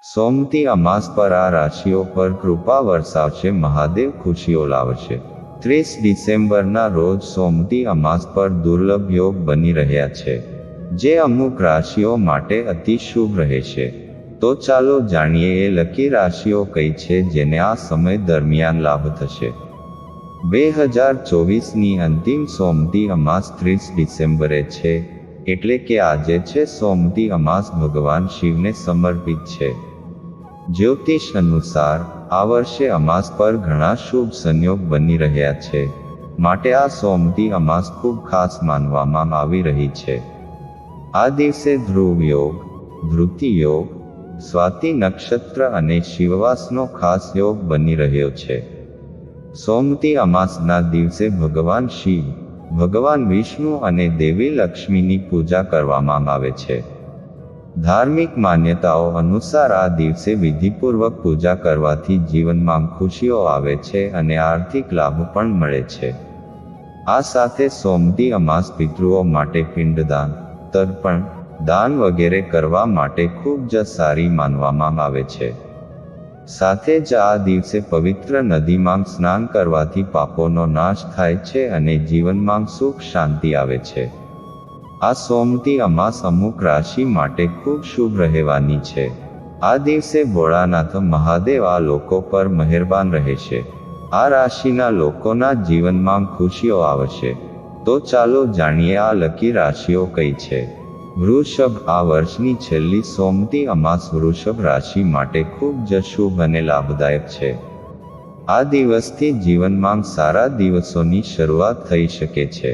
સોમતી અમાસ પર આ રાશિઓ પર કૃપા વરસાવશે, મહાદેવ ખુશીઓ લાવશે। 30 ડિસેમ્બરના રોજ સોમતી અમાસ પર દુર્લભ યોગ બની રહ્યા છે, જે અમુક રાશિઓ માટે અતિ શુભ રહેશે। તો ચાલો જાણીએ એ લકી રાશિઓ કઈ છે જેને આ સમય દરમિયાન લાભ થશે। 2024ની અંતિમ સોમતી અમાસ 30 ડિસેમ્બરે છે, એટલે કે આજે છે સોમતી અમાસ ભગવાન શિવને સમર્પિત છે। જ્યોતિષ અનુસાર આ વર્ષે અમાસ પર ઘણા શુભ સંયોગ બની રહ્યા છે, માટે આ સોમતી અમાસ ખૂબ ખાસ માનવામાં આવી રહી છે। આ દિવસે ધ્રુવ યોગ, ધૃતિ યોગ, સ્વાતિ નક્ષત્ર અને શિવવાસનો ખાસ યોગ બની રહ્યો છે। સોમતી અમાસના દિવસે ભગવાન શિવ, ભગવાન વિષ્ણુ અને દેવી લક્ષ્મીની પૂજા કરવામાં આવે છે। ધાર્મિક માન્યતાઓ અનુસાર આ દિવસે વિધિપૂર્વક પૂજા કરવાથી જીવનમાં ખુશીઓ આવે છે અને આર્થિક લાભ પણ મળે છે। આ સાથે સોમતી અમાસ પિતૃઓ માટે પિંડદાન, તર્પણ, દાન વગેરે કરવા માટે ખૂબ જ સારી માનવામાં આવે છે। સાથે જ આ દિવસે પવિત્ર નદીમાં સ્નાન કરવાથી પાપોનો નાશ થાય છે અને જીવનમાં સુખ શાંતિ આવે છે। આ સોમતી અમાસ અમુક રાશિ માટે ખૂબ શુભ રહેવાની છે। આ દિવસે ભોળાનાથ મહાદેવ આ લોકો પર મહેરબાન રહેશે। આ રાશિના લોકોના જીવનમાં ખુશીઓ આવશે। તો ચાલો જાણીએ આ લકી રાશિઓ કઈ છે। વૃષભ, આ વર્ષની છેલ્લી સોમતી અમાસ વૃષભ રાશિ માટે ખૂબ જ શુભ અને લાભદાયક છે। આ દિવસથી જીવનમાં સારા દિવસોની શરૂઆત થઈ શકે છે।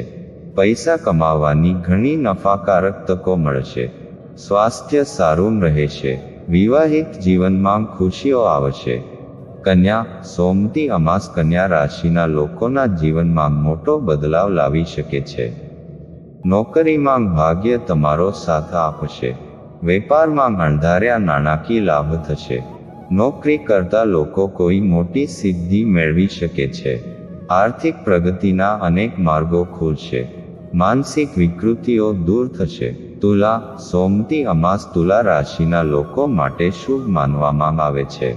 પૈસા કમાવાની ઘણી નફાકારક તકો મળશે। સ્વાસ્થ્ય સારું રહેશે। વિવાહિત જીવનમાં ખુશીઓ આવશે। કન્યા, સોમતી અમાસ કન્યા રાશિના લોકોના જીવનમાં મોટો બદલાવ લાવી શકે છે। નોકરીમાં ભાગ્ય તમારો સાથ આપશે। વેપારમાં અણધાર્યા નાણાકીય લાભ થશે। નોકરી કરતા લોકો કોઈ મોટી સિદ્ધિ મેળવી શકે છે। આર્થિક પ્રગતિના અનેક માર્ગો ખુલશે। માનસિક વિકૃતિઓ દૂર થશે। તુલા, સોમતી અમાસ તુલા રાશિના લોકો માટે શુભ માનવામાં આવે છે।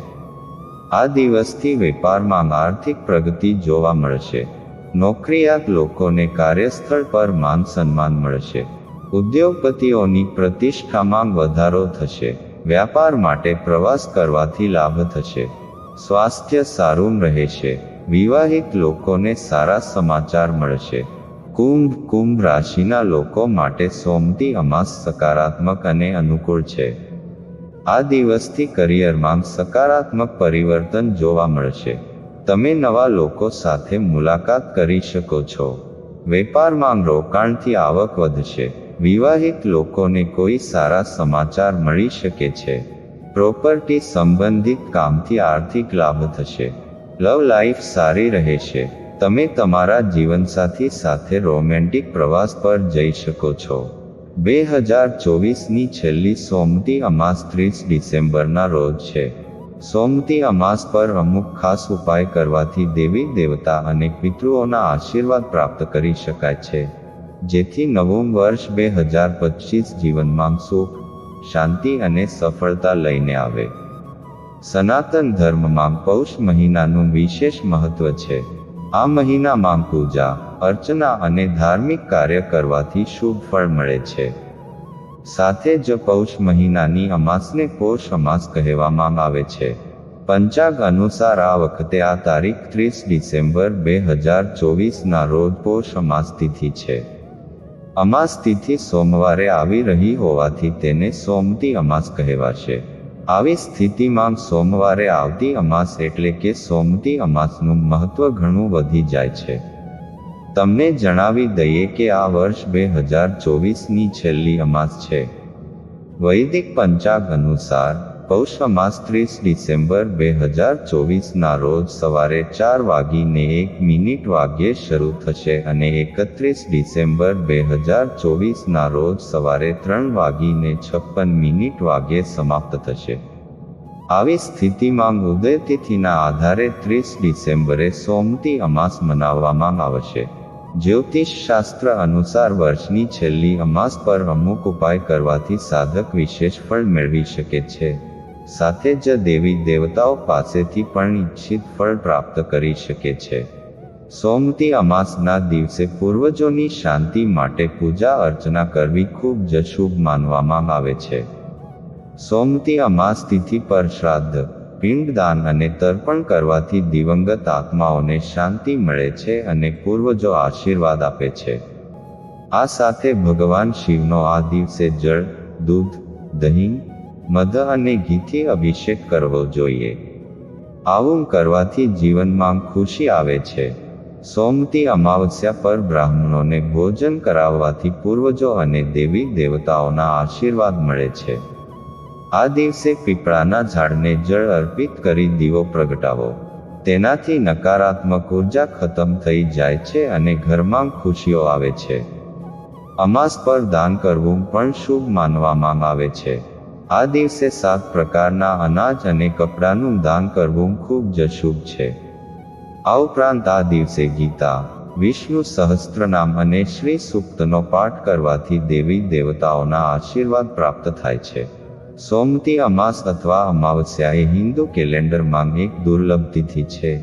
આ દિવસથી વેપારમાં આર્થિક પ્રગતિ જોવા મળશે। નોકરિયાત લોકોને કાર્યસ્થળ પર માન સન્માન મળશે। ઉદ્યોગપતિઓની પ્રતિષ્ઠામાં વધારો થશે। વ્યાપાર માટે પ્રવાસ કરવાથી લાભ થશે। સ્વાસ્થ્ય સારું રહેશે। વિવાહિત લોકોને સારા સમાચાર મળશે। કુંભ, કુંભ રાશિના લોકો માટે સોમતી અમાસ સકારાત્મક અને અનુકૂળ છે। આ દિવસથી કરિયરમાં સકારાત્મક પરિવર્તન જોવા મળશે। તમે નવા લોકો સાથે મુલાકાત કરી શકો છો। વેપારમાં રોકાણથી આવક વધશે। વિવાહિત લોકોને કોઈ સારા સમાચાર મળી શકે છે। પ્રોપર્ટી સંબંધિત કામથી આર્થિક લાભ થશે। લવ લાઈફ સારી રહેશે। તમે તમારા જીવનસાથી સાથે રોમેન્ટિક પ્રવાસ પર જઈ શકો છો। 2024ની છેલ્લી સોમતી અમાસ 30 ડિસેમ્બરના રોજ છે। સોમતી અમાસ પર અમુક ખાસ ઉપાય કરવાથી દેવી દેવતા અને પિતૃઓના આશીર્વાદ પ્રાપ્ત કરી શકાય છે, જેથી નવું વર્ષ 2025 જીવનમાં સુખ, શાંતિ અને સફળતા લઈને આવે। સનાતન ધર્મમાં પૌષ મહિનાનું વિશેષ મહત્વ છે। આ મહિનામાં પૂજા, અર્ચના અને ધાર્મિક કાર્ય કરવાથી શુભ ફળ મળે છે। સાથે જ પૌષ મહિનાની અમાસને પોષ અમાસ કહેવામાં આવે છે। પંચાંગ અનુસાર આ વખતે આ તારીખ 30 ડિસેમ્બર 2024ના રોજ પોષ અમાસ તિથિ છે। અમાસ તિથિ સોમવારે આવી રહી હોવાથી તેને સોમતી અમાસ કહેવાશે। આવી સ્થિતિમાં સોમવારે આવતી અમાસ એટલે કે સોમતી અમાસનું મહત્વ ઘણું વધી જાય છે। તમને જણાવી દઈએ કે આ વર્ષ 2024ની છેલ્લી અમાસ છે। વૈદિક પંચાંગ અનુસાર પૌષ અમાસ 30 ડિસેમ્બર 2024ના રોજ સવારે 4:01 વાગ્યે શરૂ થશે અને 31 ડિસેમ્બર 2024ના રોજ સવારે 3:56 વાગ્યે સમાપ્ત થશે। આવી સ્થિતિમાં ઉદય તિથિના આધારે 30 ડિસેમ્બરે સોમતી અમાસ મનાવવામાં આવશે। જ્યોતિષ શાસ્ત્ર અનુસાર વર્ષની છેલ્લી અમાસ પર અમુક ઉપાય કરવાથી સાધક વિશેષ ફળ મેળવી શકે છે, સાથે જ દેવી દેવતાઓ પાસેથી પણ ઈચ્છિત ફળ પ્રાપ્ત કરી શકે છે. સોમતી અમાસના દિવસે પૂર્વજોની શાંતિ માટે પૂજા અર્ચના કરવી ખૂબ જ શુભ માનવામાં આવે છે. સોમતી અમાસ તિથિ પર શ્રાદ્ધ, પિંડદાન અને તર્પણ કરવાથી દિવંગત આત્માઓને શાંતિ મળે છે અને પૂર્વજો આશીર્વાદ આપે છે. આ સાથે ભગવાન શિવનો આ દિવસે જળ, દૂધ, દહીં, મધ અને ઘીથી અભિષેક કરવો જોઈએ. આવું કરવાથી જીવનમાં ખુશી આવે છે. સોમતી અમાવસ્યા પર બ્રાહ્મણોને ભોજન કરાવવાથી પૂર્વજો અને દેવી દેવતાઓના આશીર્વાદ મળે છે. આ દિવસે પીપળાના ઝાડને જળ અર્પિત કરી દીવો પ્રગટાવો. તેનાથી નકારાત્મક ઉર્જા ખતમ થઈ જાય છે અને ઘરમાં ખુશીઓ આવે છે. અમાસ પર દાન કરવું પણ શુભ માનવામાં આવે છે. આ દિવસે 7 પ્રકારના અનાજ અને કપડાનું દાન કરવું ખૂબ જ શુભ છે. આ ઉપરાંત આ દિવસે ગીતા, વિષ્ણુ સહસ્ત્રનામ અને શ્રી સૂક્તનો પાઠ કરવાથી દેવી દેવતાઓના આશીર્વાદ પ્રાપ્ત થાય છે. સોમતી અમાસ અથવા અમાવસ્યા એ હિન્દુ કેલેન્ડરમાં એક દુર્લભ તિથિ છે,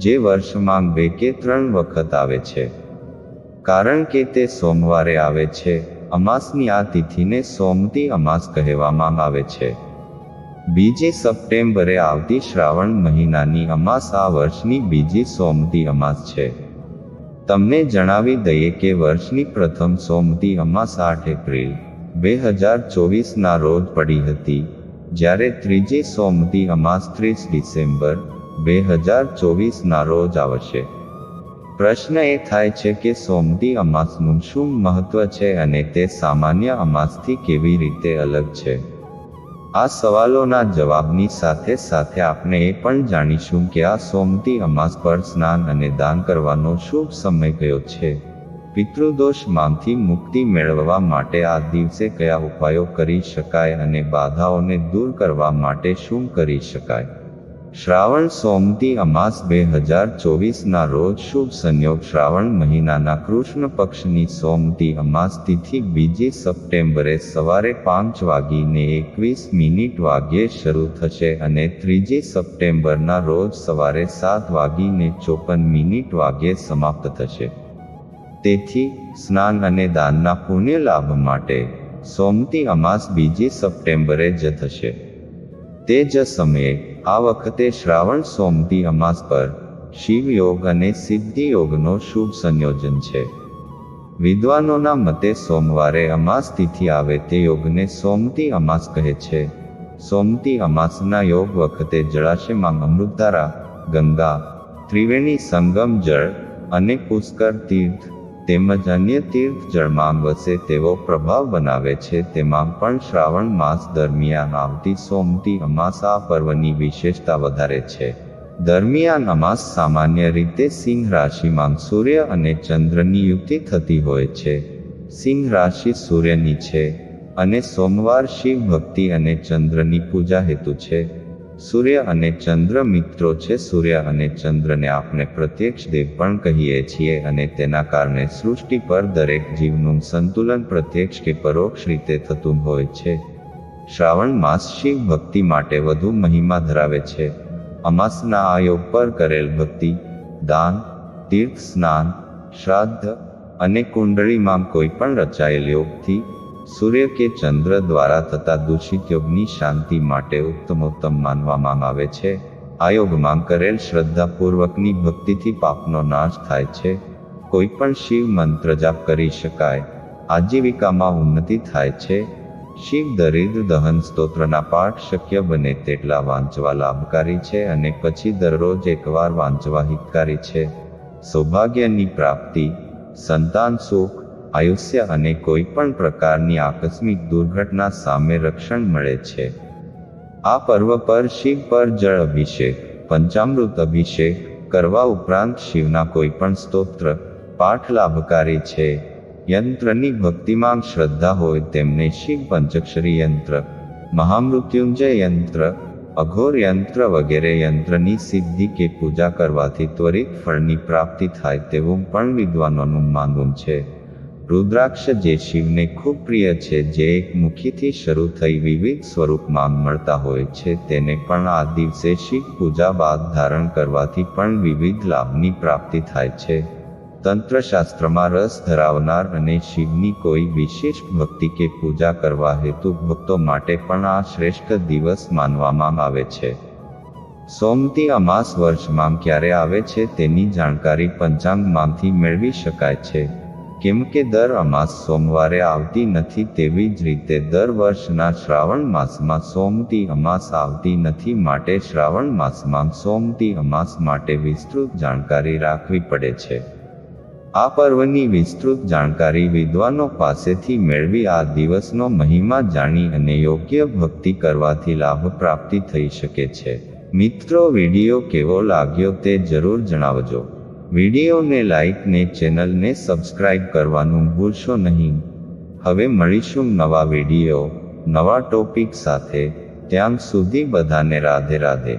જે વર્ષમાં 2 કે 3 વખત આવે છે. કારણ કે તે સોમવારે આવે છે, અમાસની આ તિથિને સોમતી અમાસ કહેવામાં આવે છે. 2 સપ્ટેમ્બરે આવતી શ્રાવણ મહિનાની અમાસ આ વર્ષની બીજી સોમતી અમાસ છે. તમને જણાવી દઈએ કે વર્ષની પ્રથમ સોમતી અમાસ 8 એપ્રિલ 2024ના રોજ પડી હતી, જ્યારે ત્રીજી સોમતી અમાસ 30 ડિસેમ્બર 2024ના રોજ આવશે. પ્રશ્ન એ થાય છે કે સોમતી અમાસનું શું મહત્વ છે અને તે સામાન્ય અમાસથી કેવી રીતે અલગ છે? આ સવાલોના જવાબની સાથે સાથે આપણે એ પણ જાણીશું કે આ સોમતી અમાસ પર સ્નાન અને દાન કરવાનો શુભ સમય કયો છે. પિતૃદોષમાંથી મુક્તિ મેળવવા માટે આ દિવસે કયા ઉપાયો કરી શકાય અને બાધાઓને દૂર કરવા માટે શું કરી શકાય? શ્રાવણ સોમતી અમાસ 2024ના રોજ શુભ સંયોગ શ્રાવણ મહિનાના કૃષ્ણ પક્ષની સોમતી અમાસ તિથિ 2 સપ્ટેમ્બરે સવારે 5:21 શરૂ થશે અને 3 સપ્ટેમ્બરના રોજ સવારે 7:54 સમાપ્ત થશે. તેથી સ્નાન અને દાનના પુણ્ય લાભ માટે સોમતી અમાસ 2 સપ્ટેમ્બરે જ થશે. તે જ સમયે આ વખતે શ્રાવણ સોમતી અમાસ પર શિવ યોગ અને સિદ્ધિ યોગનો શુભ સંયોજન છે. વિદ્વાનોના મતે સોમવારે અમાસ તિથિ આવે તે યોગને સોમતી અમાસ કહે છે. સોમતી અમાસના યોગ વખતે જળાશયમાં અમૃતધારા, ગંગા, ત્રિવેણી સંગમ જળ અને પુષ્કર તીર્થ તેમજ અન્ય તીર્થ જળમાં વસે તેવો પ્રભાવ બનાવે છે. તેમાં પણ શ્રાવણ માસ દરમિયાન આવતી સોમતી અમાસ આ પર્વની વિશેષતા વધારે છે. દરમિયાન અમાસ સામાન્ય રીતે સિંહ રાશિમાં સૂર્ય અને ચંદ્રની યુતિ થતી હોય છે. સિંહ રાશિ સૂર્યની છે અને સોમવાર શિવ ભક્તિ અને ચંદ્રની પૂજા હેતુ છે. સૂર્ય અને ચંદ્ર મિત્રો છે. સૂર્ય અને ચંદ્રને આપણે પ્રત્યક્ષ દેવ પણ કહીએ છીએ અને તેના કારણે સૃષ્ટિ પર દરેક જીવનું સંતુલન પ્રત્યક્ષ કે પરોક્ષ રીતે થતું હોય છે. શ્રાવણ માસ શિવ ભક્તિ માટે વધુ મહિમા ધરાવે છે. અમાસના આ યોગ પર કરેલ ભક્તિ, દાન, તીર્થ સ્નાન, શ્રાદ્ધ અને કુંડળીમાં કોઈ પણ રચાયેલ યોગથી સૂર્ય કે ચંદ્ર દ્વારા થતા દૂષિત યોગની શાંતિ માટે ઉત્તમોત્તમ માનવામાં આવે છે. આ યોગમાં કરેલ શ્રદ્ધાપૂર્વકની ભક્તિથી પાપનો નાશ થાય છે. કોઈ પણ શિવ મંત્ર જાપ કરી શકાય. આજીવિકામાં ઉન્નતિ થાય છે. શિવ દરિદ્ર દહન સ્તોત્રના પાઠ શક્ય બને તેટલા વાંચવા લાભકારી છે અને પછી દરરોજ એકવાર વાંચવા હિતકારી છે. સૌભાગ્યની પ્રાપ્તિ, સંતાન સુખ, આયુષ્ય અને કોઈ પણ પ્રકારની આકસ્મિક દુર્ઘટના સામે રક્ષણ મળે છે. આ પર્વ પર શિવ પર જળ અભિષેક, પંચામૃત અભિષેક કરવા ઉપરાંત શિવના કોઈ પણ સ્તોત્ર પાઠ લાભકારી છે. યંત્રની ભક્તિમાં શ્રદ્ધા હોય તેમને શિવ પંચાક્ષરી યંત્ર, મહામૃત્યુંજય યંત્ર, અઘોર યંત્ર વગેરે યંત્રની સિદ્ધિ કે પૂજા કરવાથી ત્વરિત ફળની પ્રાપ્તિ થાય તેવું પણ વિદ્વાનોનું માનવું છે. રુદ્રાક્ષ જે શિવને ખૂબ પ્રિય છે, જે એક મુખીથી શરૂ થઈ વિવિધ સ્વરૂપમાં મળતા હોય છે, તેને પણ આ દિવસે શિવ પૂજા બાદ ધારણ કરવાથી પણ વિવિધ લાભની પ્રાપ્તિ થાય છે. તંત્રશાસ્ત્રમાં રસ ધરાવનાર અને શિવની કોઈ વિશેષ ભક્તિ કે પૂજા કરવા હેતુ ભક્તો માટે પણ આ શ્રેષ્ઠ દિવસ માનવામાં આવે છે. સોમતી અમાસ વર્ષમાં ક્યારે આવે છે તેની જાણકારી પંચાંગમાંથી મેળવી શકાય છે. કેમ કે દર અમાસ સોમવારે આવતી નથી, તેવી જ રીતે દર વર્ષના શ્રાવણ માસમાં સોમતી અમાસ આવતી નથી, માટે શ્રાવણ માસમાં સોમતી અમાસ માટે વિસ્તૃત જાણકારી રાખવી પડે છે. આ પર્વની વિસ્તૃત જાણકારી વિદ્વાનો પાસેથી મેળવી આ દિવસનો મહિમા જાણી અને યોગ્ય ભક્તિ કરવાથી લાભ પ્રાપ્તિ થઈ શકે છે. મિત્રો, વિડીયો કેવો લાગ્યો તે જરૂર જણાવજો. વિડીયોને લાઇક ને ચેનલને સબસ્ક્રાઇબ કરવાનું ભૂલશો નહીં. હવે મળીશું નવા વિડીયો, નવા ટોપિક સાથે. ત્યાં સુધી બધાને રાધે રાધે.